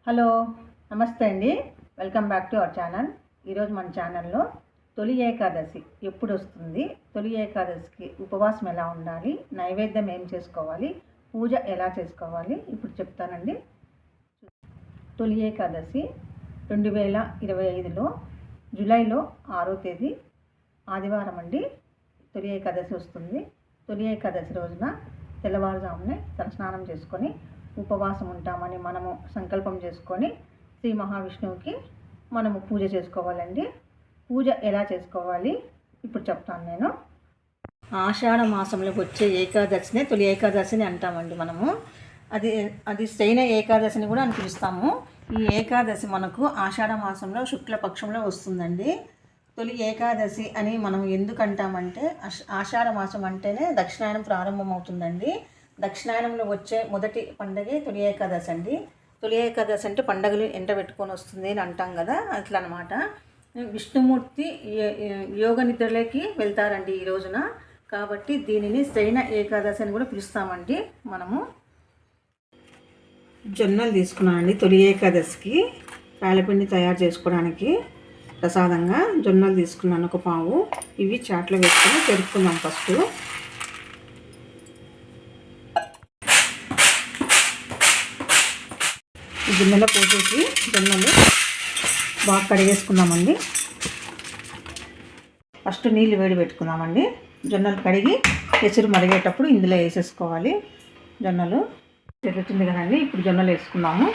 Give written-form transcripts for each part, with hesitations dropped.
Hello, నమస్తే అండి. Welcome back to our channel. ఈరోజు మన ఛానల్లో తొలి ఏకాదశి ఎప్పుడు వస్తుంది, తొలి ఏకాదశికి ఉపవాసం ఎలా ఉండాలి, నైవేద్యం ఏం చేసుకోవాలి, పూజ ఎలా చేసుకోవాలి ఇప్పుడు చెప్తానండి. తొలి ఏకాదశి 2025లో జూలైలో 6వ తేదీ ఆదివారం అండి తొలి ఏకాదశి వస్తుంది. తొలి ఏకాదశి రోజున తెల్లవారుజామునే తలస్నానం చేసుకొని ఉపవాసం ఉంటామని మనము సంకల్పం చేసుకొని శ్రీ మహావిష్ణువుకి మనము పూజ చేసుకోవాలండి. పూజ ఎలా చేసుకోవాలి ఇప్పుడు చెప్తాను నేను. ఆషాఢ మాసంలోకి వచ్చే ఏకాదశినే తొలి ఏకాదశిని అంటామండి మనము. అది శయన ఏకాదశిని కూడా అని పిలుస్తాము. ఈ ఏకాదశి మనకు ఆషాఢ మాసంలో శుక్లపక్షంలో వస్తుందండి. తొలి ఏకాదశి అని మనం ఎందుకు అంటామంటే ఆషాఢ మాసం అంటేనే దక్షిణాయనం ప్రారంభం అవుతుందండి. దక్షిణాయనంలో వచ్చే మొదటి పండగే తొలి ఏకాదశి అండి. తొలి ఏకాదశి అంటే పండగలు ఎంట పెట్టుకొని వస్తుంది అని అంటాం కదా, అట్లా అనమాట. విష్ణుమూర్తి యోగ నిద్రలోకి వెళ్తారండి ఈ రోజున. కాబట్టి దీనిని శయన ఏకాదశి అని కూడా పిలుస్తామండి మనము. జొన్నలు తీసుకున్నానండి తొలి ఏకాదశికి పాలపిండి తయారు చేసుకోవడానికి. ప్రసాదంగా జొన్నలు తీసుకున్నాను ఒక పావు. ఇవి చాట్లో వేసుకొని పెరుక్కుందాం ఫస్ట్. ఈ గిన్నెలో పోసేసి జొన్నలు బాగా కడిగేసుకుందామండి. ఫస్ట్ నీళ్ళు వేడి పెట్టుకుందామండి. జొన్నలు కడిగి ఎసురు మరిగేటప్పుడు ఇందులో వేసేసుకోవాలి. జొన్నలు చెరుగుతుంది కదండి, ఇప్పుడు జొన్నలు వేసుకుందాము.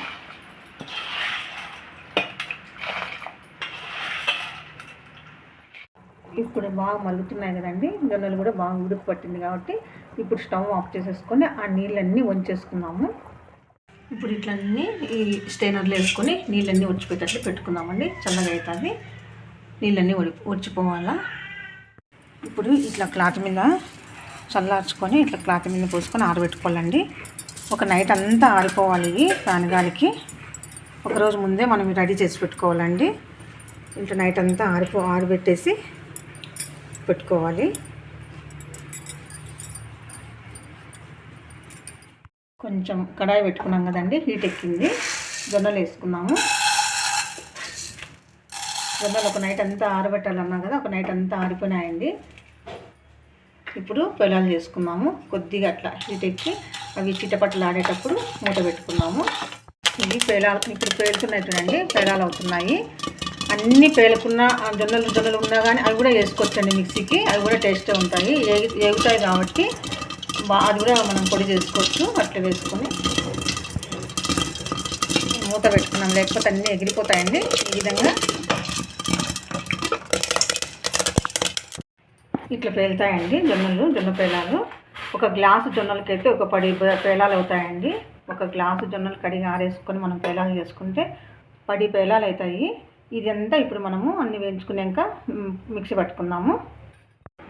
ఇప్పుడు బాగా మరుగుతున్నాయి కదండి, జొన్నలు కూడా బాగా ఉడుకు పట్టింది కాబట్టి ఇప్పుడు స్టవ్ ఆఫ్ చేసేసుకొని ఆ నీళ్ళన్నీ వంచేసుకుందాము. ఇప్పుడు ఇట్లన్నీ ఈ స్టెయినర్లో వేసుకొని నీళ్ళన్నీ ఒడిచిపెట్టేట్లు పెట్టుకుందామండి. చల్లగా అవుతుంది, నీళ్ళన్నీ ఒడిచిపోవాలా. ఇప్పుడు ఇట్లా క్లాత్ మీద చల్లార్చుకొని ఇట్లా క్లాత్ మీద పోసుకొని ఆరబెట్టుకోవాలండి. ఒక నైట్ అంతా ఆరిపోవాలి ఇవి ఫ్యాన్ గాలికి. ఒకరోజు ముందే మనం రెడీ చేసి పెట్టుకోవాలండి. ఇట్లా నైట్ అంతా ఆరబెట్టేసి పెట్టుకోవాలి. కొంచెం కడాయి పెట్టుకున్నాం కదండి, హీట్ ఎక్కింది. జొన్నలు వేసుకున్నాము. జొన్నలు ఒక నైట్ అంతా ఆరబెట్టాలన్నాం కదా, ఒక నైట్ అంతా ఆరిపోయినాయండి. ఇప్పుడు పేలాలు చేసుకున్నాము. కొద్దిగా అట్లా హీట్ ఎక్కి అవి చిట్టపట్టలు ఆడేటప్పుడు మూత పెట్టుకున్నాము. ఇవి పేలాలు ఇప్పుడు పేలుతున్నాయి చూడండి, పేలాలు అవుతున్నాయి. అన్నీ పేలుకున్న జొన్నలు ఉన్నా కానీ అవి కూడా వేసుకోవచ్చండి మిక్సీకి. అవి కూడా టేస్ట్గా ఉంటాయి, ఏగుతాయి కాబట్టి అది కూడా మనం పొడి చేసుకోవచ్చు. అట్లా వేసుకొని మూత పెట్టుకున్నాం, లేకపోతే అన్నీ ఎగిరిపోతాయండి. ఈ విధంగా ఇట్లా పేలుతాయండి జొన్న పేలాలు. ఒక గ్లాసు జొన్నలకైతే ఒక 10 పేలాలు అవుతాయండి. ఒక గ్లాసు జొన్నలు కడిగి ఆరేసుకొని మనం పేలాలు చేసుకుంటే 10 పేలాలు అవుతాయి. ఇదంతా ఇప్పుడు మనము అన్నీ వేయించుకున్నాక మిక్సీ పట్టుకుందాము.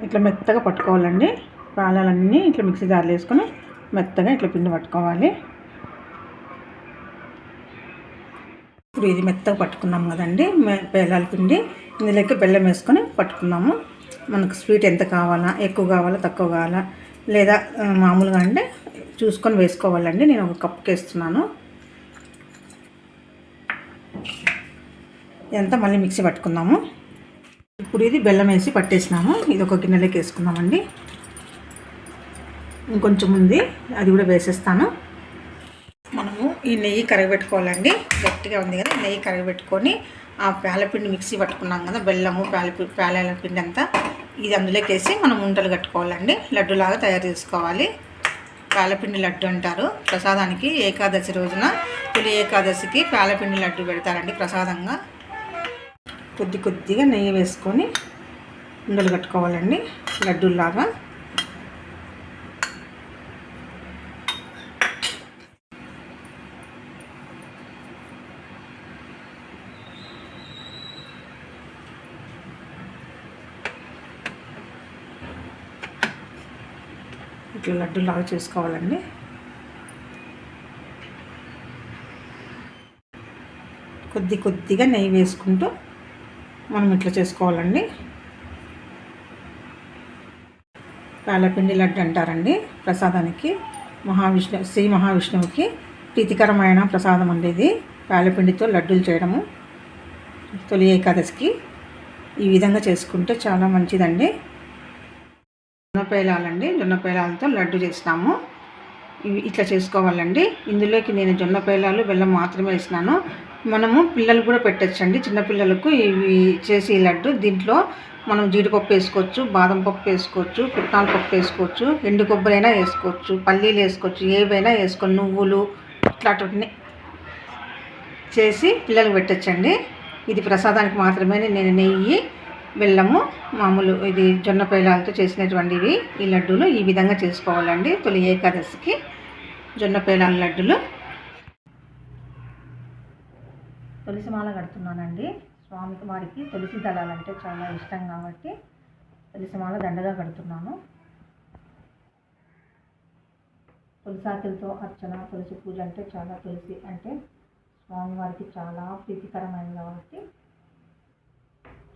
ఇట్లా మెత్తగా పట్టుకోవాలండి. పేలాలన్నీ ఇట్లా మిక్సీ జార్లో వేసుకొని మెత్తగా ఇట్లా పిండి పట్టుకోవాలి. ఇప్పుడు ఇది మెత్తగా పట్టుకున్నాం కదండి పేలాల పిండి. ఇందులోకి బెల్లం వేసుకొని పట్టుకున్నాము. మనకు స్వీట్ ఎంత కావాలా, ఎక్కువ కావాలా, తక్కువ కావాలా, లేదా మామూలుగా అంటే చూసుకొని వేసుకోవాలండి. నేను ఒక కప్కి వేస్తున్నాను. ఇదంతా మళ్ళీ మిక్సీ పట్టుకుందాము. ఇప్పుడు ఇది బెల్లం వేసి పట్టేసినాము. ఇది ఒక గిన్నెలోకి వేసుకుందామండి. ఇంకొంచెం ఉంది, అది కూడా వేసేస్తాను. మనము ఈ నెయ్యి కరగబెట్టుకోవాలండి. గట్టిగా ఉంది కదా, నెయ్యి కరగబెట్టుకొని ఆ పేలపిండి మిక్సీ పట్టుకున్నాం కదా, బెల్లము పేలాల పిండి అంతా ఇది అందులోకి వేసి మనం ఉండలు కట్టుకోవాలండి. లడ్డులాగా తయారు చేసుకోవాలి. పేలపిండి లడ్డు అంటారు. ప్రసాదానికి ఏకాదశి రోజున తొలి ఏకాదశికి పేలపిండి లడ్డు పెడతారండి ప్రసాదంగా. కొద్దిగా నెయ్యి వేసుకొని ఉండలు కట్టుకోవాలండి లడ్డూలాగా. ఇట్లా లడ్డూలాగా చేసుకోవాలండి. కొద్దిగా నెయ్యి వేసుకుంటూ మనం ఇట్లా చేసుకోవాలండి. పాలపిండి లడ్డు అంటారండి ప్రసాదానికి. శ్రీ మహావిష్ణువుకి ప్రీతికరమైన ప్రసాదం అండి ఇది. పాలపిండితో లడ్డూలు చేయడము తొలి ఏకాదశికి ఈ విధంగా చేసుకుంటే చాలా మంచిదండి. జొన్న పేలాలతో లడ్డు చేసినాము. ఇవి ఇట్లా చేసుకోవాలండి. ఇందులోకి నేను జొన్న పేలాలు బెల్లం మాత్రమే వేసినాను. మనము పిల్లలు కూడా పెట్టచ్చండి, చిన్నపిల్లలకు ఇవి చేసి లడ్డు. దీంట్లో మనం జీడిపప్పు వేసుకోవచ్చు, బాదం పప్పు వేసుకోవచ్చు, పుట్నాల పప్పు వేసుకోవచ్చు, ఎండు కొబ్బరి అయినా వేసుకోవచ్చు, పల్లీలు వేసుకోవచ్చు, ఏవైనా వేసుకొని నువ్వులు ఇట్లాంటివన్నీ చేసి పిల్లలకు పెట్టచ్చండి. ఇది ప్రసాదానికి మాత్రమే నేను నెయ్యి, బెల్లము, మామూలు ఇది జొన్న పేలాలతో చేసినటువంటివి ఈ లడ్డూలు ఈ విధంగా చేసుకోవాలండి. తొలి ఏకాదశికి జొన్న పేలాల లడ్డులు. తులసి మాల కడుతున్నానండి. స్వామికి వారికి తులసి దళాలంటే చాలా ఇష్టం కాబట్టి తులసి మాల దండగా కడుతున్నాను. తులసి ఆకులతో అర్చన, తులసి పూజ అంటే చాలా, తులసి అంటే స్వామివారికి చాలా ప్రీతికరమైనది కాబట్టి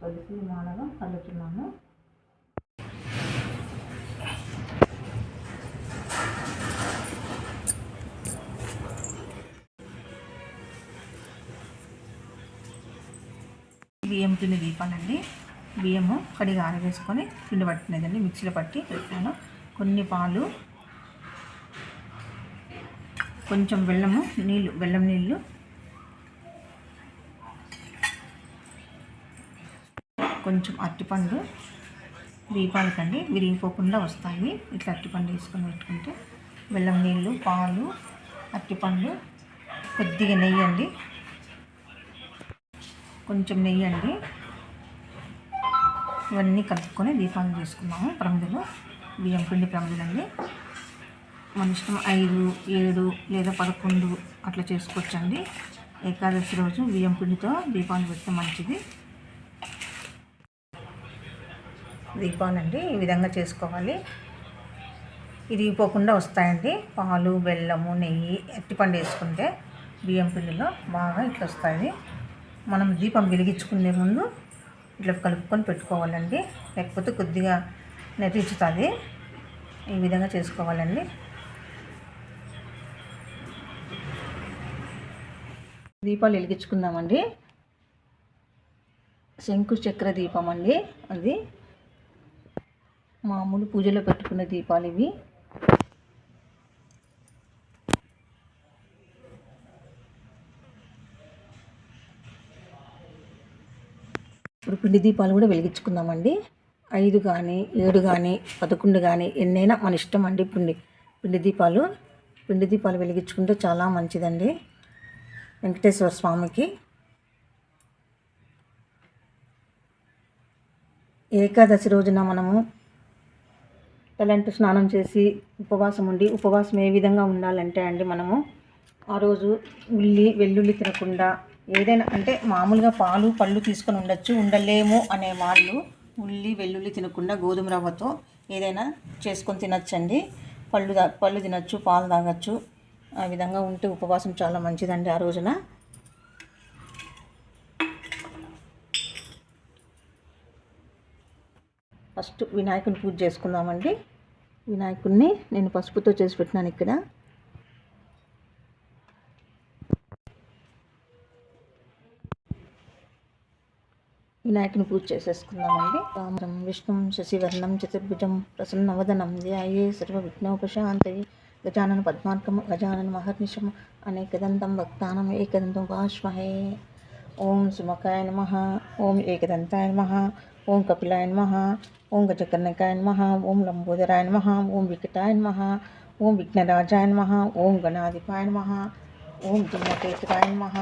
తులసి మాలను అల్లుతున్నాను. బియ్యం పిండి దీపాలండి. బియ్యము కడిగి ఆరవేసుకొని పిండి పట్టినదండి, మిక్సీలో పట్టి పెట్టాను. కొన్ని పాలు, కొంచెం బెల్లము నీళ్ళు, బెల్లం నీళ్ళు, కొంచెం అరటిపండు. దీపాలకండి విరిగిపోకుండా వస్తాయి. ఇట్లా అరటిపండు వేసుకొని పెట్టుకుంటే. బెల్లం నీళ్ళు, పాలు, అరటిపండు, కొద్దిగా నెయ్యి అండి, కొంచెం నెయ్యి అండి. ఇవన్నీ కలుపుకొని దీపాలు చేసుకున్నాము. ప్రమిదలు, బియ్యం పిండి ప్రమిదలు అండి. మన ఇష్టం 5, 7 లేదా 11 అట్లా చేసుకోవచ్చండి. ఏకాదశి రోజు బియ్యం పిండితో దీపాలు పెడితే మంచిది. దీపాలండి ఈ విధంగా చేసుకోవాలి. ఇరిగిపోకుండా వస్తాయండి. పాలు, బెల్లము, నెయ్యి, అరటిపండు వేసుకుంటే బియ్యం పిండిలో బాగా ఇట్లా వస్తాయి. మనం దీపం వెలిగించుకునే ముందు ఇట్లా కలుపుకొని పెట్టుకోవాలండి, లేకపోతే కొద్దిగా నెరించుతుంది. ఈ విధంగా చేసుకోవాలండి. దీపాలు వెలిగించుకుందామండి. శంకు చక్ర దీపం అండి, అది మామూలు పూజలో పెట్టుకునే దీపాలు ఇవి. ఇప్పుడు పిండి దీపాలు కూడా వెలిగించుకుందామండి. 5 కానీ 7 కానీ 11 కానీ ఎన్నైనా మన ఇష్టం అండి. పిండి దీపాలు వెలిగించుకుంటే చాలా మంచిదండి వెంకటేశ్వర స్వామికి. ఏకాదశి రోజున మనము తలంటు స్నానం చేసి ఉపవాసం ఏ విధంగా ఉండాలంటే అండి, మనము ఆ రోజు వెల్లుల్లి తినకుండా, ఏదైనా అంటే మామూలుగా పాలు పళ్ళు తీసుకొని ఉండలేము అనే వాళ్ళు వెల్లుల్లి తినకుండా గోధుమ రవ్వతో ఏదైనా చేసుకొని తినచ్చండి. పళ్ళు తినచ్చు, పాలు తాగచ్చు. ఆ విధంగా ఉంటే ఉపవాసం చాలా మంచిదండి ఆ రోజున. ఫస్ట్ వినాయకుని పూజ చేసుకుందామండి. వినాయకుడిని నేను పసుపుతో చేసి పెట్టినాను ఇక్కడ. వినాయకుని పూజ చేసేసుకుందామండి. రామరం విష్ణుం శశివర్ణం చతుర్భుజం ప్రసన్నవదనం ధ్యాయే సర్వవిఘ్నోపశాంతయే గజానన పద్మార్కం గజానన మహర్నిశం అనేకదంతం భక్తానం ఏకదంతం ఉపాస్మహే. ఓం సుమకాయ నమః, ఓం ఏకదంతాయ నమః, ఓం కపిలాయ నమః, ఓం గజకర్ణకాయ నమః, ఓం లంబోదరాయ నమః, ఓం వికటాయ నమః, ఓం విఘ్నరాజాయ నమః, ఓం గణాధిపాయ నమః, ఓం ధూమకేతురాయ నమః,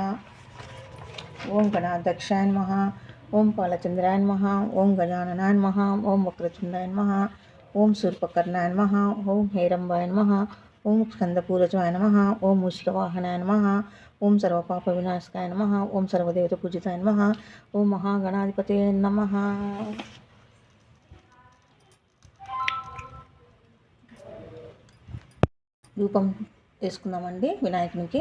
ఓం గణాధ్యక్షాయ నమః, ఓం పాలచంద్రాయ నమః, ఓం గజాననాయ నమః, ఓం వక్రతుండాయ నమః, ఓం శూర్పకర్ణాయ నమః, ఓం హేరంబాయ నమః, ఓం స్కందపూరజాయ నమః, ఓం మూషికవాహనాయ నమః, ఓం సర్వపాప వినాశకాయ నమః, ఓం సర్వదేవత పూజితాయ నమః, ఓం మహాగణాధిపతే నమః. ధూపం వేసుకుందామండి. వినాయకునికి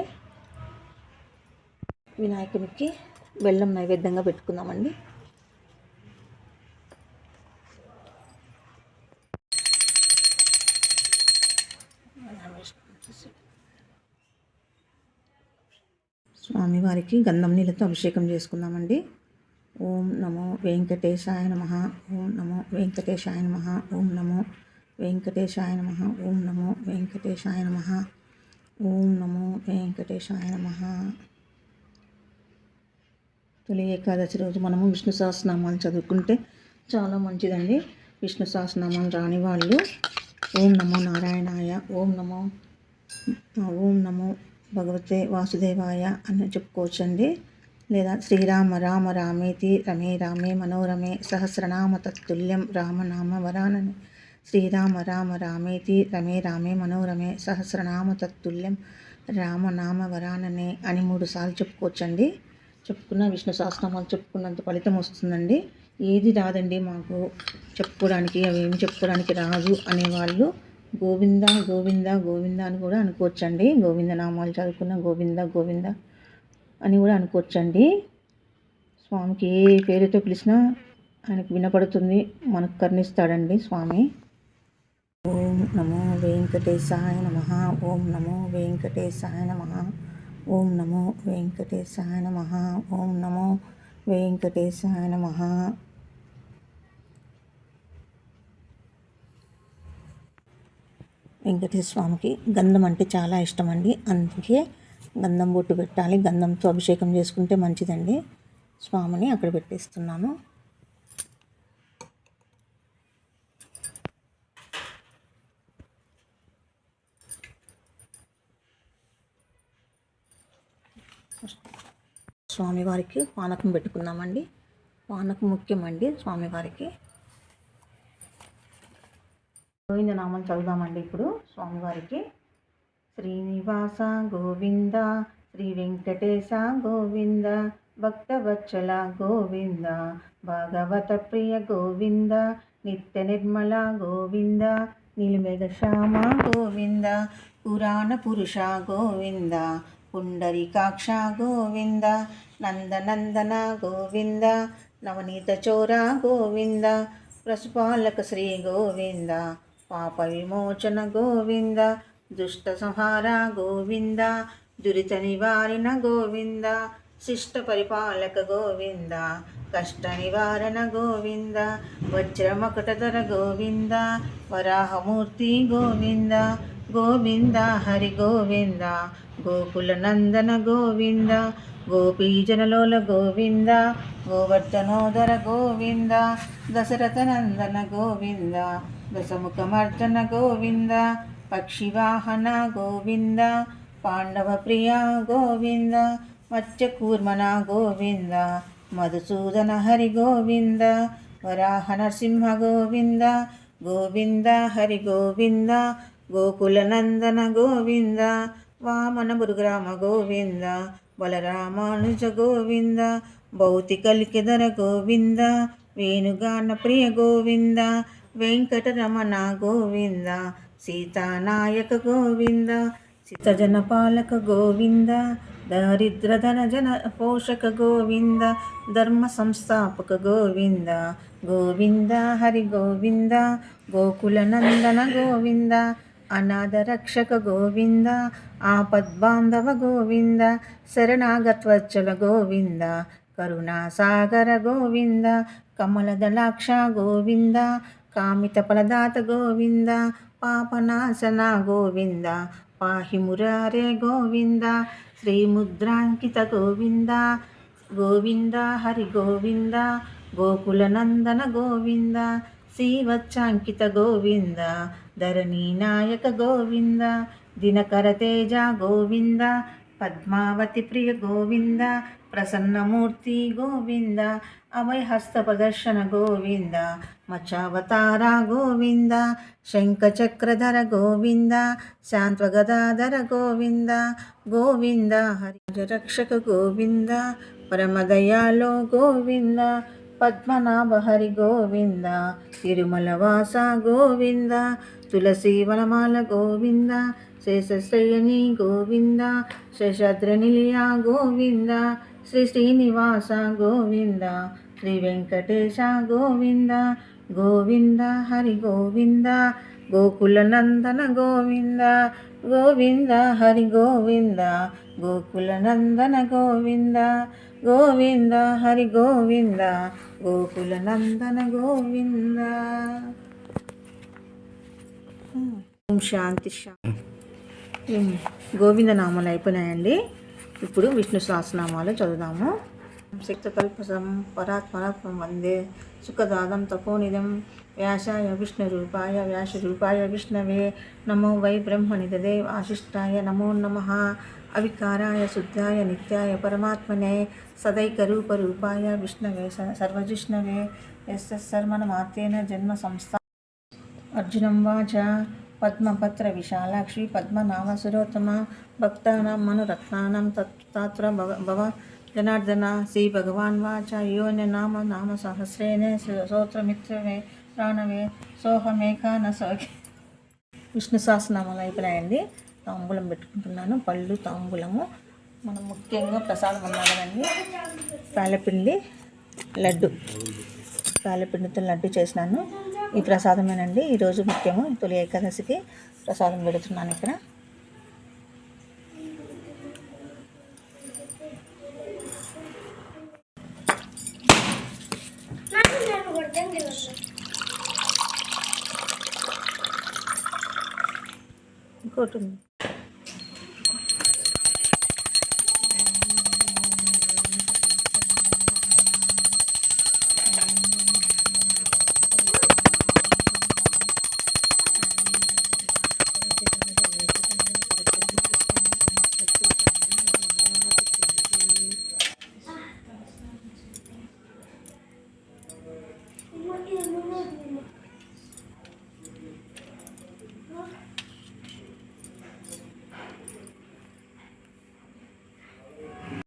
బెల్లం నైవేద్యంగా పెట్టుకుందామండి. స్వామివారికి గంధం నీళ్ళతో అభిషేకం చేసుకుందామండి. ఓం నమో వెంకటేశాయ నమః. ఓం నమో వెంకటేశాయ నమః. ఓం నమో వెంకటేశాయ నమః. ఓం నమో వెంకటేశాయ నమః. ఓం నమో వెంకటేశాయ నమః. తొలి ఏకాదశి రోజు మనము విష్ణు సహస్రనామాలు చదువుకుంటే చాలా మంచిదండి. విష్ణు సహస్రనామాలు రాని వాళ్ళు ఓం నమో నారాయణాయ, ఓం నమో భగవతే వాసుదేవాయ అని చెప్పుకోవచ్చండి. లేదా శ్రీరామ రామ రామేతి రమే రామే మనోరమే సహస్రనామ తత్తుల్యం రామనామ వరానని. శ్రీరామ రామ రామేతి రమే రామే మనోరమే సహస్రనామ తత్తుల్యం రామనామ వరాననే అని 3 సార్లు చెప్పుకోవచ్చండి. చెప్పుకున్న విష్ణు సహస్రనామాలు చెప్పుకున్నంత ఫలితం వస్తుందండి. ఏది రాదండి మాకు చెప్పుకోవడానికి, అవేమి చెప్పుకోవడానికి రాదు అనేవాళ్ళు గోవింద గోవింద గోవింద అని కూడా అనుకోవచ్చండి. గోవింద నామాలు చదువుకున్న గోవింద గోవింద అని కూడా అనుకోవచ్చండి. స్వామికి ఏ పేరుతో పిలిచినా ఆయనకు వినపడుతుంది, మనకు కరుణిస్తాడండి స్వామి. ఓం నమో వెంకటేశాయ నమః. ఓం నమో వెంకటేశాయ నమః. ఓం నమో వెంకటేశాయ నమః. ఓం నమో వెంకటేశాయ నమః. వెంకటేశ్వర స్వామికి గంధం అంటే చాలా ఇష్టం అండి. అందుకే గంధం బొట్టు పెట్టాలి, గంధంతో అభిషేకం చేసుకుంటే మంచిదండి. స్వామిని అక్కడ పెట్టేస్తున్నాను. స్వామివారికి పానకం పెట్టుకుందామండి. పానకం ముఖ్యమండి స్వామివారికి. గోవింద నామం చదువుదామండి ఇప్పుడు స్వామివారికి. శ్రీనివాస గోవింద, శ్రీ వెంకటేశ గోవింద, భక్తవత్సల గోవింద, భాగవత ప్రియ గోవింద, నిత్య నిర్మల గోవింద, నీలిమేఘ శ్యామ గోవింద, పురాణ పురుష గోవింద, పుండరీకాక్ష గోవింద, నందనందన గోవింద, నవనీత చోర గోవింద, ప్రసుపాలక శ్రీ గోవింద, పాప విమోచన గోవింద, దుష్ట సంహార గోవింద, దురిత నివారణ గోవింద, శిష్ట పరిపాలక గోవింద, కష్ట నివారణ గోవింద, వజ్రమకటధర గోవింద, వరాహమూర్తి గోవింద, గోవింద హరి గోవింద, గోకుల నందన గోవింద, గోపీజనలోల గోవింద, గోవర్ధనోదర గోవింద, దశరథ నందన గోవింద, దశముఖమర్దన గోవింద, పక్షివాహన గోవింద, పాండవ ప్రియ గోవింద, మత్స్యకూర్మన గోవింద, మధుసూదన హరి గోవింద, వరాహ నరసింహ గోవింద, గోవింద హరి గోవింద, గోకుల నందన గోవింద, వామన గురుగ్రామ గోవింద, బలరామానుజ గోవింద, భౌతికలికిధర గోవింద, వేణుగాన ప్రియ గోవింద, వెంకటరమణ గోవింద, సీతానాయక గోవింద, సితజన పాలక గోవింద, దరిద్రధన జన పోషక గోవింద, ధర్మ సంస్థాపక గోవింద, గోవింద హరి గోవింద, గోకుల నందన గోవింద, అనాథ రక్షక గోవింద, ఆపద్బాంధవ గోవింద, శరణాగత్వచ్చల గోవింద, కరుణాసాగర గోవింద, కమలదళాక్ష గోవింద, కామిత ఫలదాత గోవింద, పాపనాశన గోవింద, పాహి మురారే గోవింద, శ్రీముద్రాంకిత గోవింద, గోవింద హరి గోవింద, గోకుల నందన గోవింద, శ్రీవత్సాంకిత గోవింద, ధరణీ నాయక గోవింద, దినకర తేజ గోవింద, పద్మావతి ప్రియ గోవింద, ప్రసన్నమూర్తి గోవింద, అభయహస్త ప్రదర్శన గోవింద, మచావతార గోవింద, శంఖచక్రధర గోవింద, శాంత్వగదాధర గోవింద, గోవింద హరి రక్షక గోవింద, పరమదయాలో గోవింద, పద్మనాభ హరి గోవింద, తిరుమలవాస గోవింద, తులసి వనమాల గోవింద, శేషశ్రేయని గోవింద, శేషాద్రినిలయ గోవింద, శ్రీ శ్రీనివాస గోవింద, శ్రీ వెంకటేశ గోవింద, గోవింద హరి గోవింద, గోకుల నందన గోవింద, గోవింద హరి గోవింద గోకుల నందన గోవింద గోవింద హరి గోవింద గోకుల నందన గోవింద. ఓం శాంతి శాంతి. గోవింద నామాలు అయిపోయినాయండి. ఇప్పుడు విష్ణు సహస్రనామాలు చదువుదాము. శక్తకల్పసం పరాత్మరాత్మం వందే సుఖదాదం తపోనిధం వ్యాసాయ విష్ణురూపాయ వ్యాసరూపాయ విష్ణవే నమో వై బ్రహ్మనిధదే ఆశిష్టాయ నమో నమః అవికారాయ శుద్ధాయ నిత్యాయ పరమాత్మనే సదైకరూపరూపాయ విష్ణవే సర్వజిష్ణవే యస్సర్మణమాత్రేన జన్మ సంస్థా. అర్జునం వాచ పద్మపత్ర విశాలాక్షి పద్మనామ సురోత్తమ భక్తానాం మనోరత్నానాం తత్ర భవ జనార్దన. శ్రీ భగవాన్ వాచ యోన్యనామ నామ సహస్రేణ స్తోత్రమిత్రమే ప్రాణవే సోహమేకాన సోకి. విష్ణు సహస్రనామాలు అయిపోయాయండి. తాంబూలం పెట్టుకుంటున్నాను. పళ్ళు తాంబూలము. మనం ముఖ్యంగా ప్రసాదం ఉన్నారు కదండి, పాలపిండి లడ్డు, పాలపిండితో లడ్డు చేసినాను. ఈ ప్రసాదమేనండి ఈరోజు ముఖ్యము. తొలి ఏకాదశికి ప్రసాదం పెడుతున్నాను ఇక్కడ. ఇంకోటి